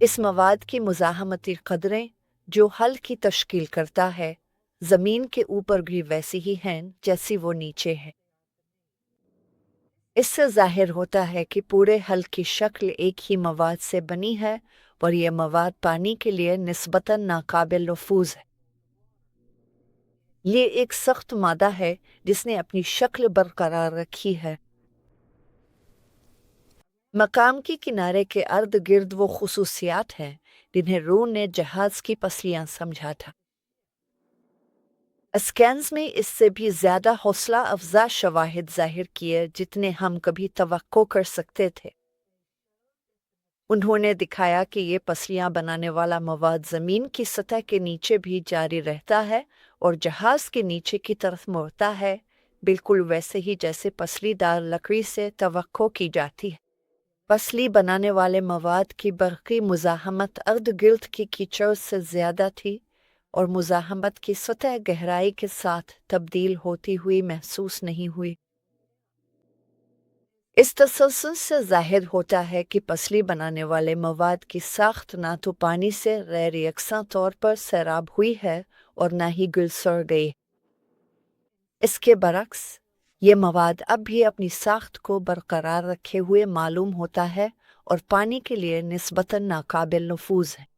اس مواد کی مزاحمتی قدریں جو حل کی تشکیل کرتا ہے زمین کے اوپر بھی ویسی ہی ہیں جیسی وہ نیچے ہے۔ اس سے ظاہر ہوتا ہے کہ پورے حل کی شکل ایک ہی مواد سے بنی ہے اور یہ مواد پانی کے لیے نسبتاً ناقابل نفوذ ہے۔ یہ ایک سخت مادہ ہے جس نے اپنی شکل برقرار رکھی ہے۔ مقام کے کنارے کے ارد گرد وہ خصوصیات ہیں جنہیں روح نے جہاز کی پسلیاں سمجھا تھا۔ اسکینز میں اس سے بھی زیادہ حوصلہ افزا شواہد ظاہر کیے جتنے ہم کبھی توقع کر سکتے تھے۔ انہوں نے دکھایا کہ یہ پسلیاں بنانے والا مواد زمین کی سطح کے نیچے بھی جاری رہتا ہے اور جہاز کے نیچے کی طرف مڑتا ہے، بالکل ویسے ہی جیسے پسلی دار لکڑی سے توقع کی جاتی ہے۔ پسلی بنانے والے مواد کی برقی مزاحمت ارد گرد کی کیچڑ سے زیادہ تھی اور مزاحمت کی سطح گہرائی کے ساتھ تبدیل ہوتی ہوئی محسوس نہیں ہوئی۔ اس تسلسل سے ظاہر ہوتا ہے کہ پسلی بنانے والے مواد کی ساخت نہ تو پانی سے غیر یکساں طور پر سیراب ہوئی ہے اور نہ ہی گلسر گئی۔ اس کے برعکس یہ مواد اب بھی اپنی ساخت کو برقرار رکھے ہوئے معلوم ہوتا ہے اور پانی کے لیے نسبتاً ناقابل نفوذ ہے۔